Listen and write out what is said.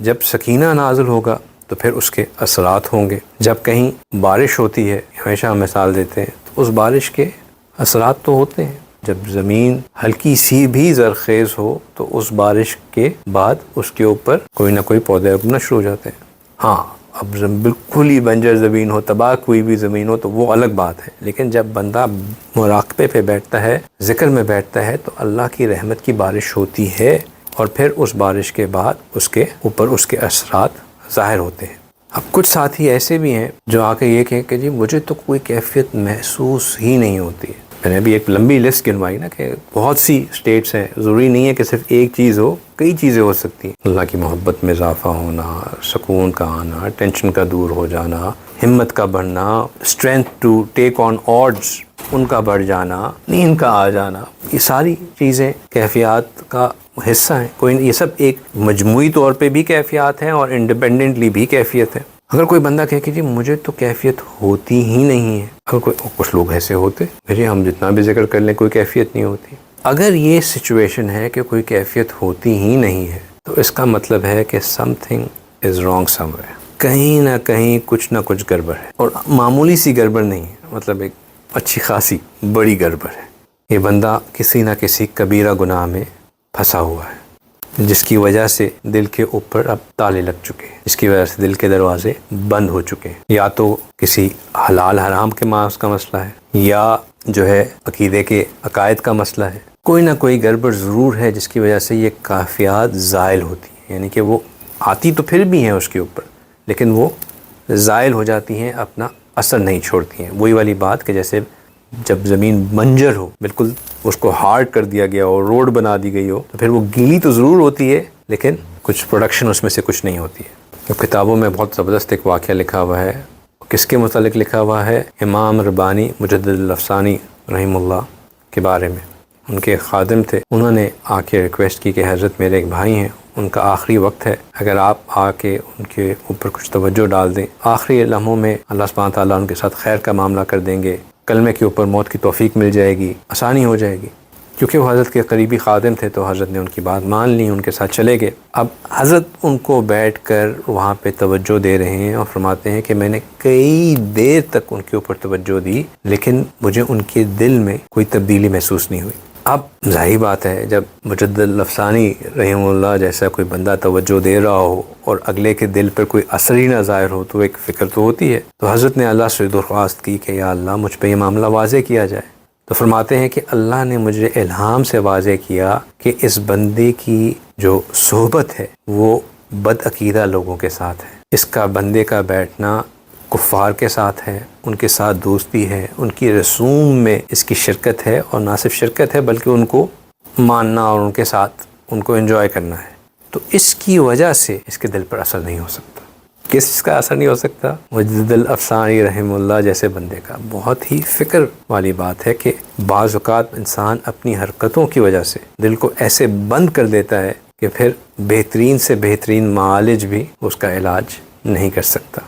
جب سکینہ نازل ہوگا تو پھر اس کے اثرات ہوں گے. جب کہیں بارش ہوتی ہے، ہمیشہ ہم مثال دیتے ہیں، تو اس بارش کے اثرات تو ہوتے ہیں. جب زمین ہلکی سی بھی زرخیز ہو تو اس بارش کے بعد اس کے اوپر کوئی نہ کوئی پودے اگنا شروع ہو جاتے ہیں. ہاں اب بالکل ہی بنجر زمین ہو، تباہ کوئی بھی زمین ہو تو وہ الگ بات ہے. لیکن جب بندہ مراقبے پہ بیٹھتا ہے، ذکر میں بیٹھتا ہے، تو اللہ کی رحمت کی بارش ہوتی ہے، اور پھر اس بارش کے بعد اس کے اوپر اس کے اثرات ظاہر ہوتے ہیں. اب کچھ ساتھی ایسے بھی ہیں جو آ کے یہ کہیں کہ جی مجھے تو کوئی کیفیت محسوس ہی نہیں ہوتی ہے. میں نے ابھی ایک لمبی لسٹ گنوائی نا کہ بہت سی سٹیٹس ہیں، ضروری نہیں ہے کہ صرف ایک چیز ہو، کئی چیزیں ہو سکتی ہیں. اللہ کی محبت میں اضافہ ہونا، سکون کا آنا، ٹینشن کا دور ہو جانا، ہمت کا بڑھنا، strength to take on odds ان کا بڑھ جانا، نیند کا آ جانا، یہ ساری چیزیں کیفیات کا حصہ ہیں. کوئی یہ سب ایک مجموعی طور پہ بھی کیفیات ہیں اور انڈیپینڈنٹلی بھی کیفیت ہے. اگر کوئی بندہ کہے کہ جی مجھے تو کیفیت ہوتی ہی نہیں ہے، اگر کچھ لوگ ایسے ہوتے جی ہم جتنا بھی ذکر کر لیں کوئی کیفیت نہیں ہوتی. اگر یہ سچویشن ہے کہ کوئی کیفیت ہوتی ہی نہیں ہے تو اس کا مطلب ہے کہ some thing is wrong some where, کہیں نہ کہیں کچھ نہ کچھ گڑبڑ ہے، اور معمولی سی گڑبڑ نہیں ہے، مطلب ایک اچھی خاصی بڑی گڑبڑ ہے. یہ بندہ کسی نہ کسی کبیرہ گناہ میں پھنسا ہوا ہے، جس کی وجہ سے دل کے اوپر اب تالے لگ چکے ہیں، جس کی وجہ سے دل کے دروازے بند ہو چکے ہیں. یا تو کسی حلال حرام کے ماس کا مسئلہ ہے، یا جو ہے عقیدے کے عقائد کا مسئلہ ہے. کوئی نہ کوئی گڑبڑ ضرور ہے جس کی وجہ سے یہ کیفیات زائل ہوتی ہیں، یعنی کہ وہ آتی تو پھر بھی ہیں اس کے اوپر، لیکن وہ زائل ہو جاتی ہیں، اپنا اثر نہیں چھوڑتی ہیں. وہی والی بات کہ جیسے جب زمین بنجر ہو، بالکل اس کو ہارڈ کر دیا گیا ہو، روڈ بنا دی گئی ہو، تو پھر وہ گیلی تو ضرور ہوتی ہے لیکن کچھ پروڈکشن اس میں سے کچھ نہیں ہوتی ہے. تو کتابوں میں بہت زبردست ایک واقعہ لکھا ہوا ہے. کس کے متعلق لکھا ہوا ہے؟ امام ربانی مجدد الافسانی رحمہ اللہ کے بارے میں. ان کے خادم تھے، انہوں نے آ کے ریکویسٹ کی کہ حضرت میرے ایک بھائی ہیں، ان کا آخری وقت ہے، اگر آپ آ کے ان کے اوپر کچھ توجہ ڈال دیں، آخری لمحوں میں اللہ سبحانہ تعالیٰ ان کے ساتھ خیر کا معاملہ کر دیں گے، کلمے کے اوپر موت کی توفیق مل جائے گی، آسانی ہو جائے گی. کیونکہ وہ حضرت کے قریبی خادم تھے تو حضرت نے ان کی بات مان لی، ان کے ساتھ چلے گئے. اب حضرت ان کو بیٹھ کر وہاں پہ توجہ دے رہے ہیں اور فرماتے ہیں کہ میں نے کئی دیر تک ان کے اوپر توجہ دی، لیکن مجھے ان کے دل میں کوئی تبدیلی محسوس نہیں ہوئی. اب ظاہر بات ہے جب مجدد الافسانی رحمہ اللہ جیسا کوئی بندہ توجہ دے رہا ہو اور اگلے کے دل پر کوئی اثر ہی نہ ظاہر ہو تو ایک فکر تو ہوتی ہے. تو حضرت نے اللہ سے درخواست کی کہ یا اللہ مجھ پہ یہ معاملہ واضح کیا جائے. تو فرماتے ہیں کہ اللہ نے مجھے الہام سے واضح کیا کہ اس بندے کی جو صحبت ہے وہ بد عقیدہ لوگوں کے ساتھ ہے، اس کا بندے کا بیٹھنا کفار کے ساتھ ہے، ان کے ساتھ دوستی ہے، ان کی رسوم میں اس کی شرکت ہے، اور نہ صرف شرکت ہے بلکہ ان کو ماننا اور ان کے ساتھ ان کو انجوائے کرنا ہے. تو اس کی وجہ سے اس کے دل پر اثر نہیں ہو سکتا. کس کا اثر نہیں ہو سکتا؟ مجدد الافسانی رحمہ اللہ جیسے بندے کا. بہت ہی فکر والی بات ہے کہ بعض اوقات انسان اپنی حرکتوں کی وجہ سے دل کو ایسے بند کر دیتا ہے کہ پھر بہترین سے بہترین معالج بھی اس کا علاج نہیں کر سکتا.